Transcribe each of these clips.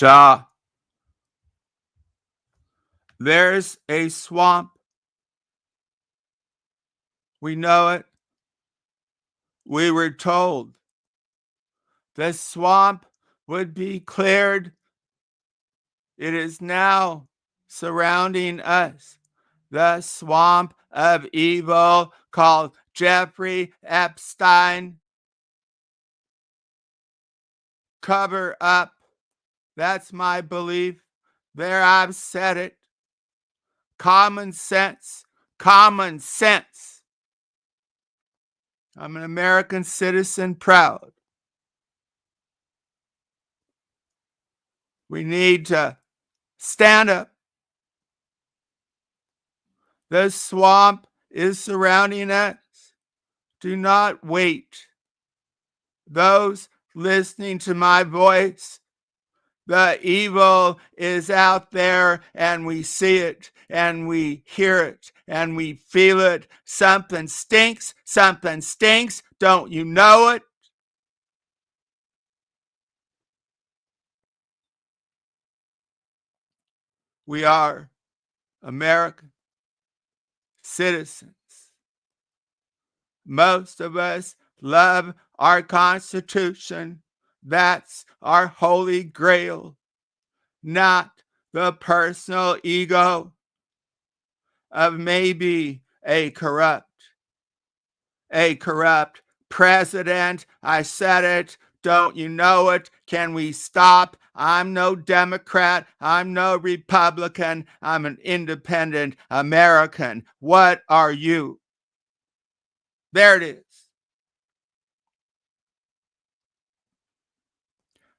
Shaw. There's a swamp. We know it. We were told the swamp would be cleared. It is now surrounding us. The swamp of evil called Jeffrey Epstein. Cover up. That's my belief. There, I've said it. Common sense. Common sense. I'm an American citizen, proud. We need to stand up. The swamp is surrounding us. Do not wait. Those listening to my voice, the evil is out there, and we see it, and we hear it, and we feel it. Something stinks. Something stinks. Don't you know it? We are American citizens. Most of us love our Constitution. That's our holy grail, not the personal ego of maybe a corrupt president. I said it. Don't you know it? Can we stop? I'm no Democrat. I'm no Republican. I'm an independent American. What are you? There it is.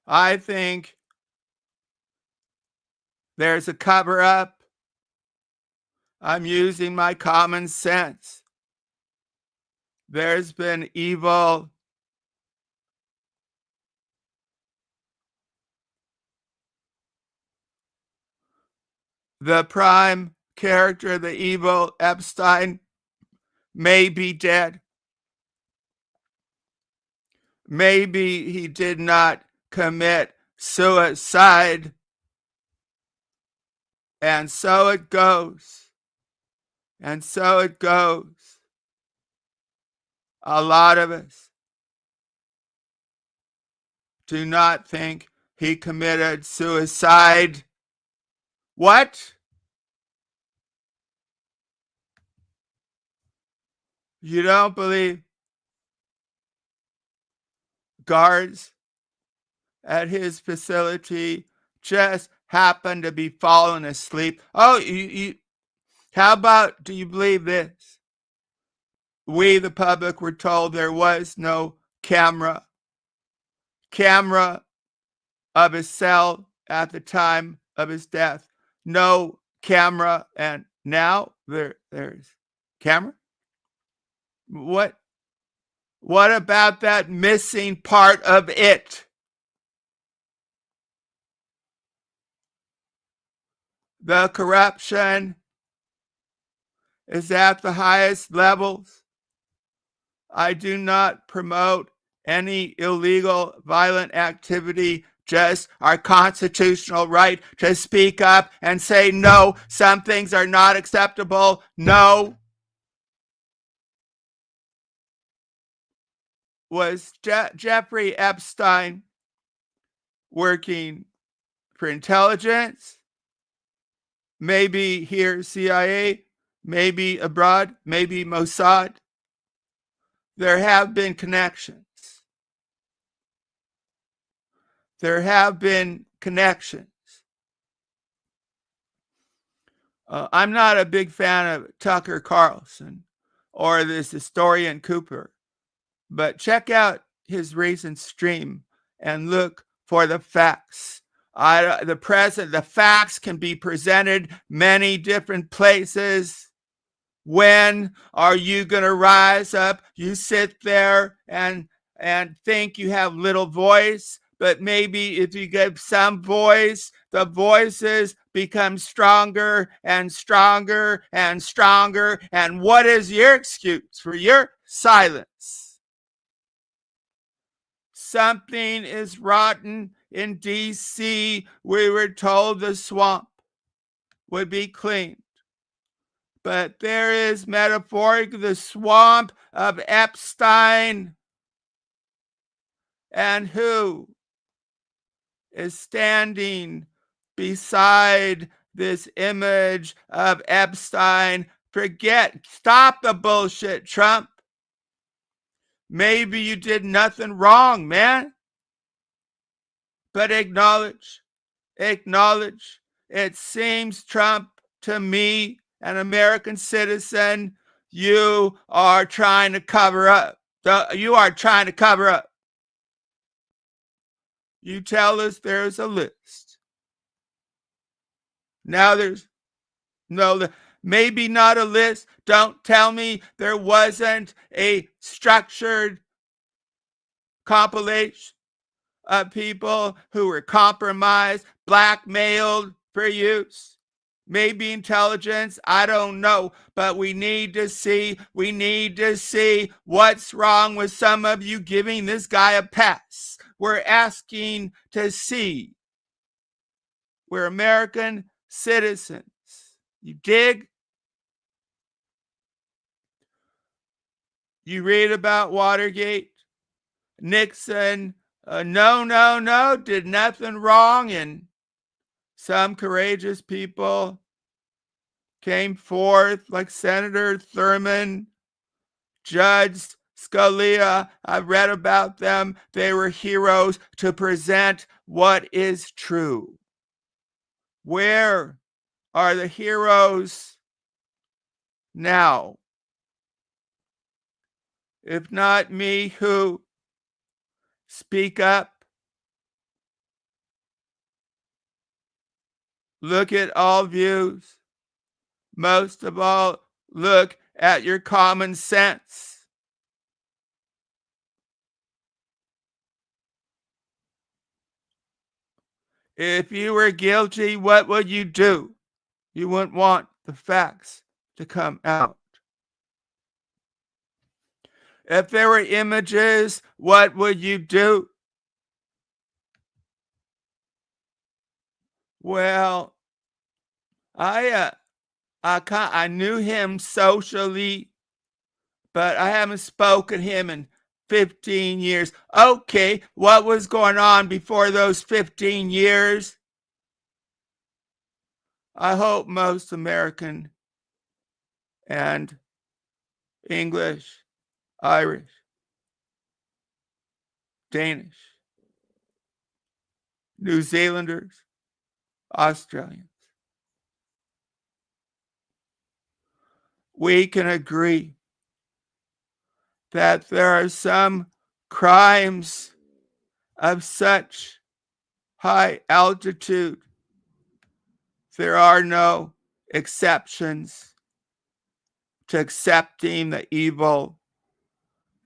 I think there's a cover up. I'm using my common sense. There's been evil. The prime character, the evil Epstein, may be dead. Maybe he did not commit suicide. And so it goes. And so it goes. A lot of us do not think he committed suicide. What? You don't believe guards at his facility just happened to be falling asleep? Oh, how about, do you believe this? We, the public, were told there was no camera of his cell at the time of his death. No camera, and now there's camera? What about that missing part of it? The corruption is at the highest levels. I do not promote any illegal, violent activity, just our constitutional right to speak up and say, no, some things are not acceptable. No. Was Jeffrey Epstein working for intelligence? Maybe here, CIA, maybe abroad, maybe Mossad. There have been connections. There have been connections. I'm not a big fan of Tucker Carlson or this historian Cooper, but check out his recent stream and look for the facts. The facts can be presented many different places. When are you going to rise up? You sit there and think you have little voice, but maybe if you give some voice, the voices become stronger and stronger and stronger. And what is your excuse for your silence? Something is rotten in D.C., we were told the swamp would be cleaned. But there is metaphorically the swamp of Epstein. And who is standing beside this image of Epstein? Stop the bullshit, Trump. Maybe you did nothing wrong, man. But acknowledge. It seems, Trump, to me, an American citizen, you are trying to cover up. You are trying to cover up. You tell us there's a list. Now there's maybe not a list. Don't tell me there wasn't a structured compilation of people who were compromised, blackmailed for use. Maybe intelligence, I don't know, but we need to see what's wrong with some of you giving this guy a pass. We're asking to see. We're American citizens. You dig? You read about Watergate, Nixon, did nothing wrong, and some courageous people came forth, like Senator Thurman, Judge Scalia. I've read about them. They were heroes to present what is true. Where are the heroes now? If not me, who? Speak up. Look at all views. Most of all, look at your common sense. If you were guilty, what would you do? You wouldn't want the facts to come out. If there were images, what would you do? Well, I knew him socially, but I haven't spoken to him in 15 years. Okay, what was going on before those 15 years? I hope most American and English, Irish, Danish, New Zealanders, Australians, we can agree that there are some crimes of such high altitude. There are no exceptions to accepting the evil.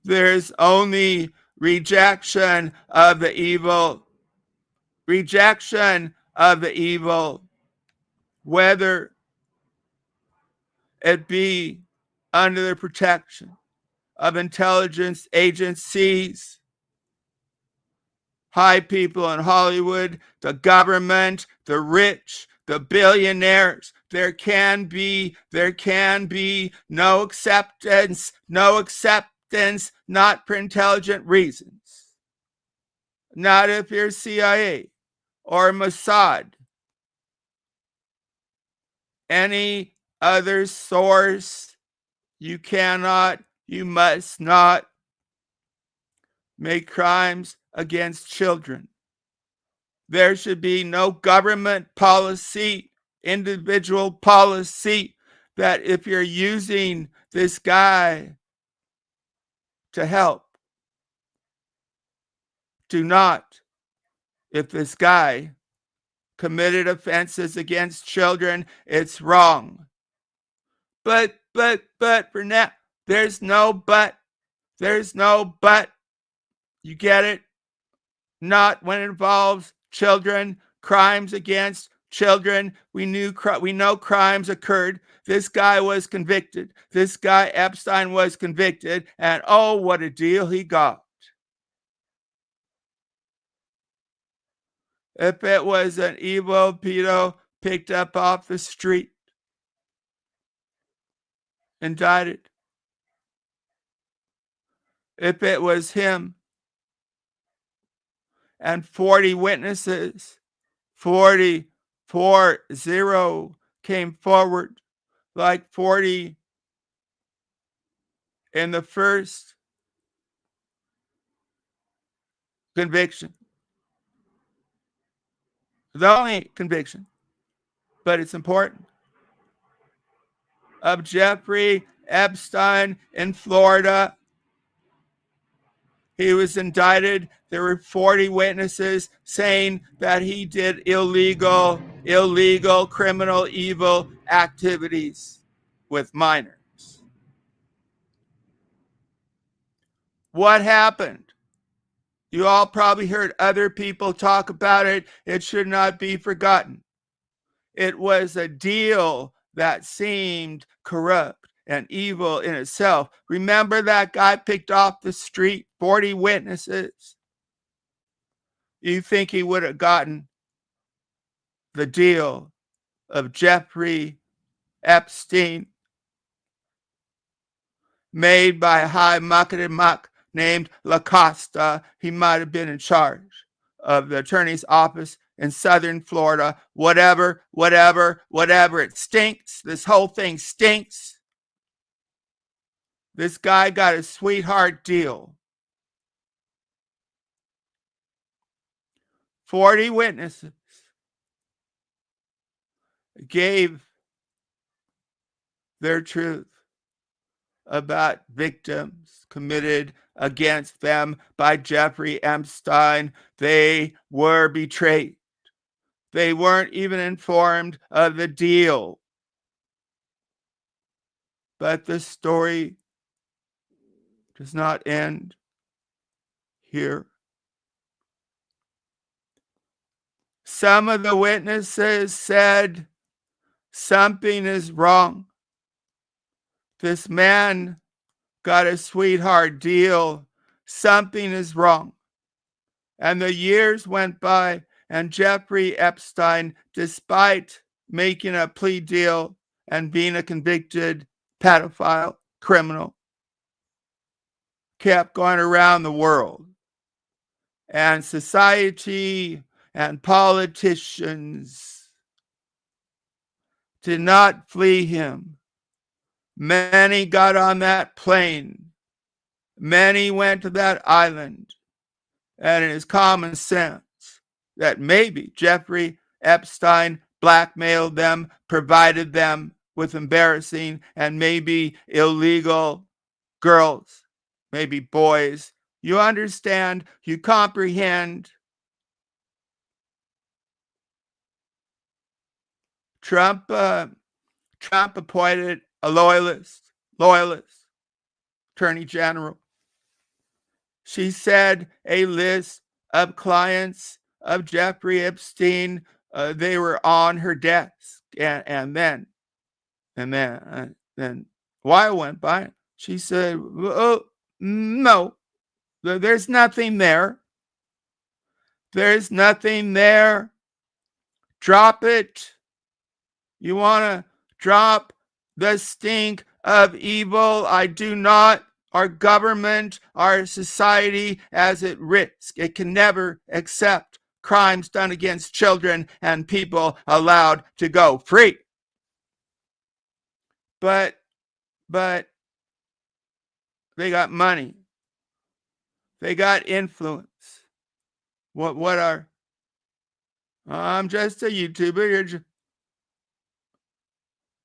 There's only rejection of the evil. Rejection of the evil, whether it be under the protection of intelligence agencies, high people in Hollywood, the government, the rich, the billionaires. There can be no acceptance, not for intelligent reasons. Not if you're CIA or Mossad. Any other source, you must not make crimes against children. There should be no government policy, individual policy, that if you're using this guy to help, do not. If this guy committed offenses against children, it's wrong. But for now, there's no but. You get it? Not when it involves children, crimes against children. We know crimes occurred. This guy was convicted. This guy Epstein was convicted, and oh, what a deal he got. If it was an evil pedo picked up off the street, indicted. If it was him and 40 witnesses, 40 came forward, like 40 in the first conviction. The only conviction, but it's important, of Jeffrey Epstein in Florida. He was indicted. There were 40 witnesses saying that he did illegal, criminal, evil activities with minors. What happened? You all probably heard other people talk about it. It should not be forgotten. It was a deal that seemed corrupt and evil in itself. Remember that guy picked off the street, 40 witnesses? You think he would have gotten the deal of Jeffrey Epstein made by a high muck named LaCosta? He might have been in charge of the attorney's office in Southern Florida. Whatever. It stinks. This whole thing stinks. This guy got a sweetheart deal. 40 witnesses gave their truth about victims committed against them by Jeffrey Epstein. They were betrayed. They weren't even informed of the deal. But the story does not end here. Some of the witnesses said something is wrong. This man got a sweetheart deal. Something is wrong. And the years went by, and Jeffrey Epstein, despite making a plea deal and being a convicted pedophile criminal, kept going around the world. And society and politicians did not flee him. Many got on that plane. Many went to that island. And it is common sense that maybe Jeffrey Epstein blackmailed them, provided them with embarrassing and maybe illegal girls, maybe boys. You understand? You comprehend? Trump appointed a loyalist attorney general. She said a list of clients of Jeffrey Epstein, they were on her desk, and then a while went by. She said, "Oh no, there's nothing there. There's nothing there. Drop it. You want to drop the stink of evil? I do not. Our government, our society is at risk. It can never accept crimes done against children and people allowed to go free." But they got money. They got influence. What are... I'm just a YouTuber.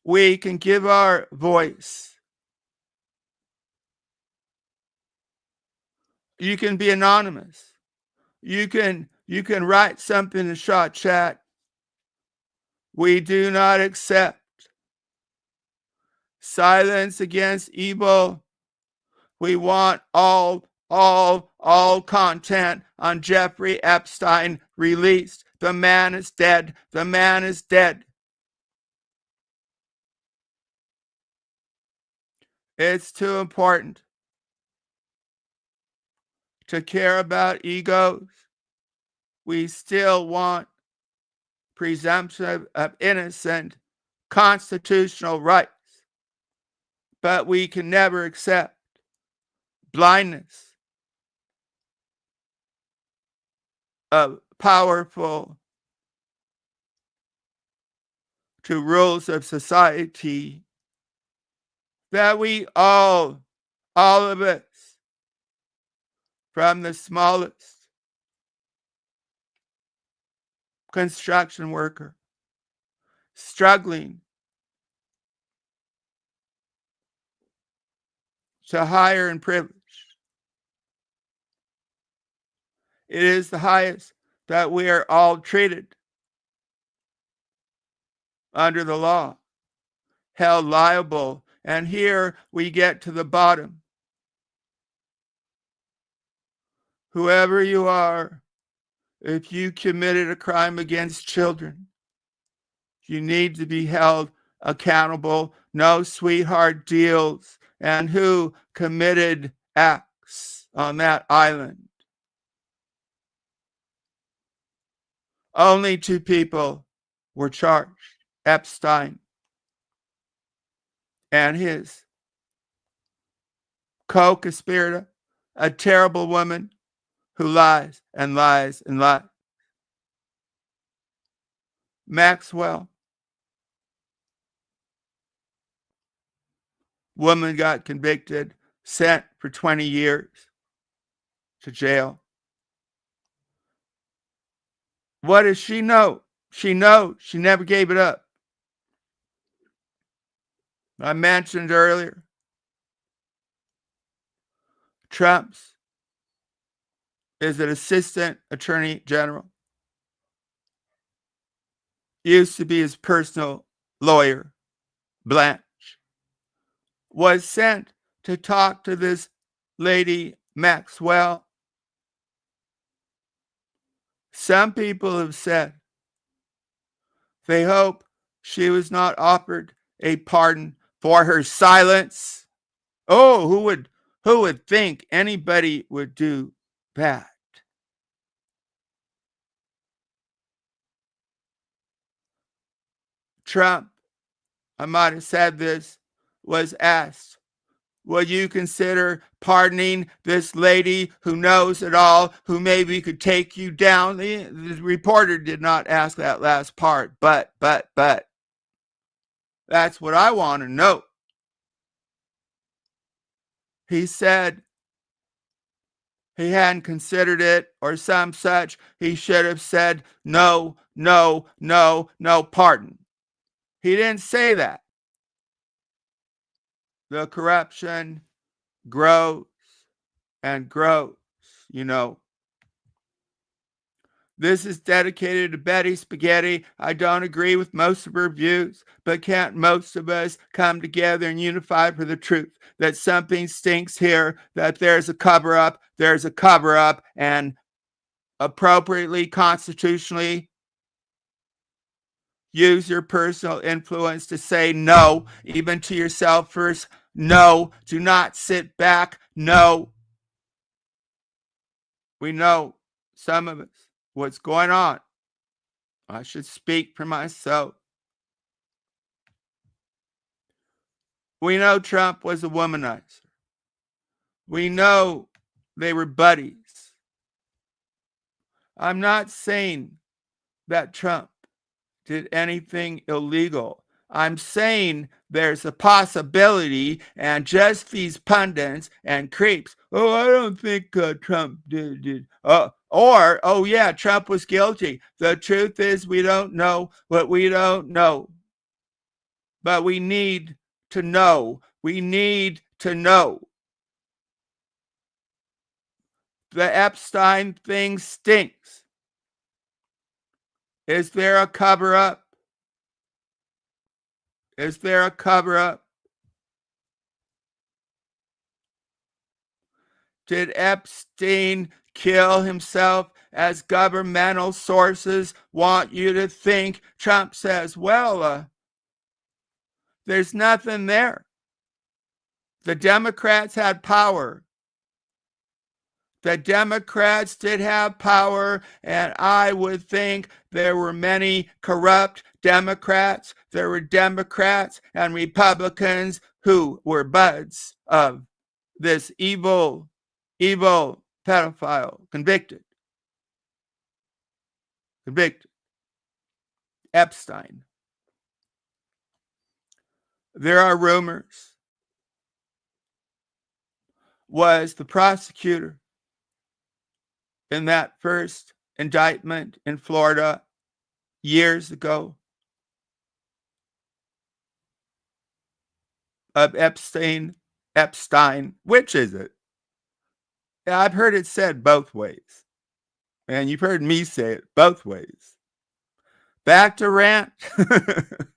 We can give our voice. You can be anonymous. You can write something in short chat. We do not accept silence against evil. We want all content on Jeffrey Epstein released. The man is dead. The man is dead. It's too important to care about egos. we still want presumption of innocent constitutional rights, but we can never accept blindness of powerful to rules of society that we all of us, from the smallest construction worker struggling to higher in privilege, it is the highest that we are all treated under the law, held liable. And here we get to the bottom. Whoever you are, if you committed a crime against children, you need to be held accountable. No sweetheart deals. And who committed acts on that island? Only 2 people were charged: Epstein and his co-conspirator, a terrible woman who lies and lies and lies. Maxwell, woman got convicted, sent for 20 years to jail. What does she know? She knows she never gave it up. I mentioned earlier, Trump's is an assistant attorney general. Used to be his personal lawyer, Blanche, was sent to talk to this lady, Maxwell. Some people have said they hope she was not offered a pardon for her silence. Oh, who would think anybody would do that? Trump, I might have said this, was asked, will you consider pardoning this lady who knows it all, who maybe could take you down? The reporter did not ask that last part, but. That's what I want to know. He said he hadn't considered it or some such. He should have said no, pardon. He didn't say that. The corruption grows and grows, you know. This is dedicated to Betty Spaghetti. I don't agree with most of her views, but can't most of us come together and unify for the truth that something stinks here, that there's a cover-up, and appropriately, constitutionally, use your personal influence to say no, even to yourself first. No, do not sit back. No. We know, some of us, what's going on. I should speak for myself. We know Trump was a womanizer. We know they were buddies. I'm not saying that Trump did anything illegal. I'm saying there's a possibility, and just these pundits and creeps, oh, I don't think Trump did. Oh yeah, Trump was guilty. The truth is we don't know what we don't know. But we need to know. We need to know. The Epstein thing stinks. Is there a cover-up? Is there a cover-up? Did Epstein kill himself as governmental sources want you to think? Trump says, well, there's nothing there. The Democrats had power The Democrats did have power, and I would think there were many corrupt Democrats. There were Democrats and Republicans who were buds of this evil pedophile, convicted, Epstein. There are rumors. Was the prosecutor in that first indictment in Florida years ago of Epstein, which is it? I've heard it said both ways, and you've heard me say it both ways. Back to RANT.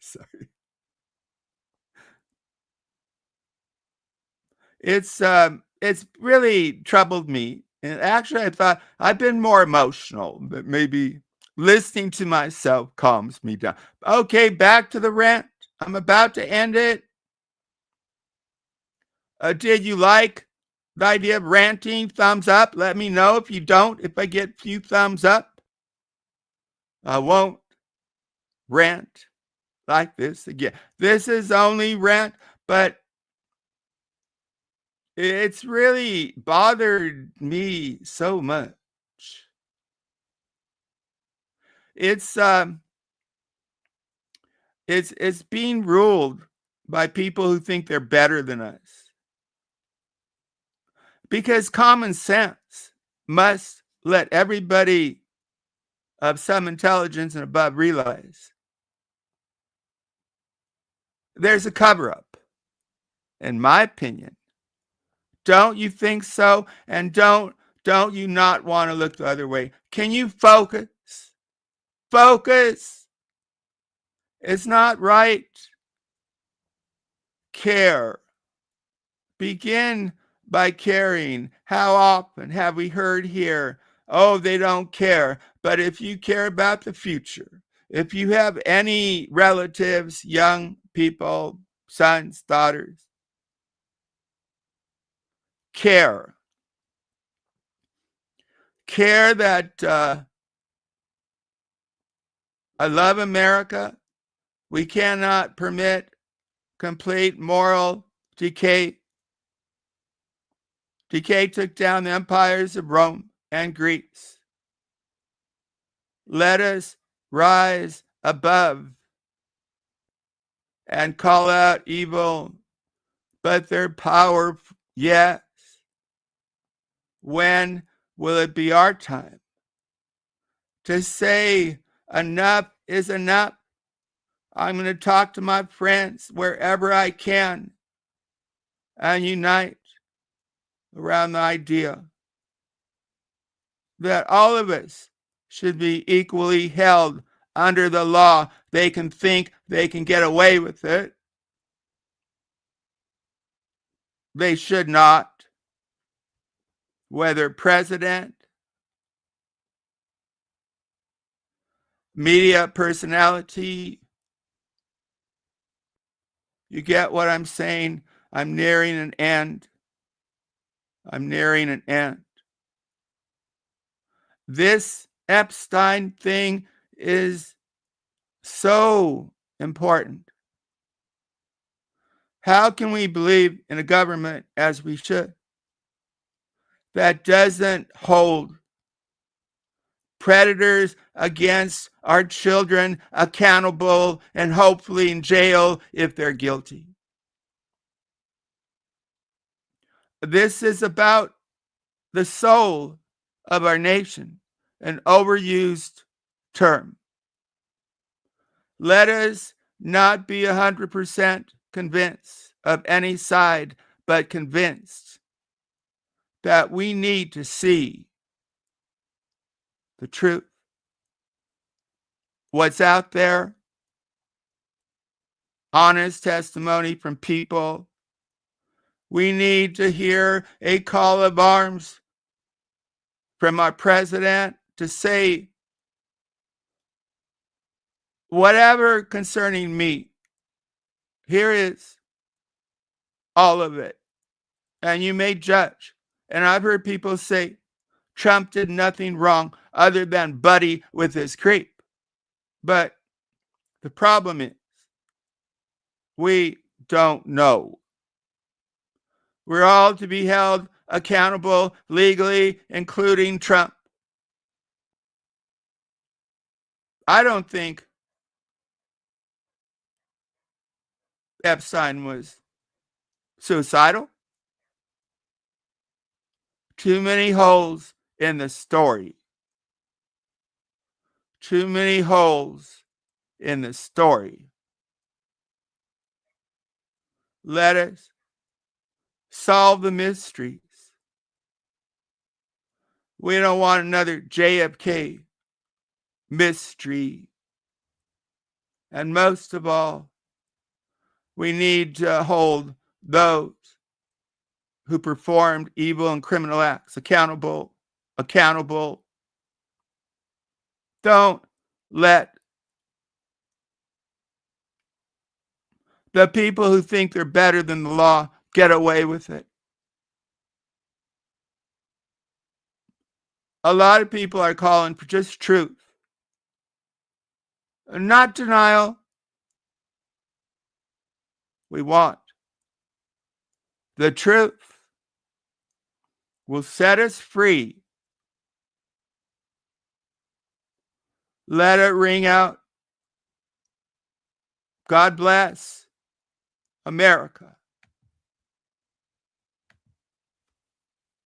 Sorry. It's really troubled me. And actually, I thought I've been more emotional, but maybe listening to myself calms me down. Okay, back to the RANT. I'm about to end it. Did you like the idea of ranting? Thumbs up. Let me know if you don't. If I get a few thumbs up, I won't rant like this again. This is only rant, but it's really bothered me so much. It's being ruled by people who think they're better than us. Because common sense must let everybody of some intelligence and above realize there's a cover-up, in my opinion. Don't you think so? And don't you not want to look the other way? Can you focus? Focus. It's not right. Care. Begin by caring. How often have we heard here, oh, they don't care. But if you care about the future, if you have any relatives, young people, sons, daughters, care. Care that I love America. We cannot permit complete moral decay. Decay took down the empires of Rome and Greece. Let us rise above and call out evil, but their power, yes. When will it be our time to say enough is enough? I'm going to talk to my friends wherever I can and unite around the idea that all of us should be equally held under the law. They can think they can get away with it. They should not. Whether president, media personality, you get what I'm saying? I'm nearing an end. This Epstein thing is so important. How can we believe in a government, as we should, that doesn't hold predators against our children accountable and hopefully in jail if they're guilty? This is about the soul of our nation, an overused term. Let us not be 100% convinced of any side, but convinced that we need to see the truth. What's out there? Honest testimony from people. We need to hear a call of arms from our president to say, whatever concerning me, here is all of it. And you may judge. And I've heard people say, Trump did nothing wrong other than buddy with his creep. But the problem is, we don't know. We're all to be held accountable legally, including Trump. I don't think Epstein was suicidal. Too many holes in the story. Too many holes in the story. Let us solve the mysteries. We don't want another JFK mystery. And most of all, we need to hold those who performed evil and criminal acts accountable. Don't let the people who think they're better than the law get away with it. A lot of people are calling for just truth, not denial. We want the truth will set us free. Let it ring out. God bless America.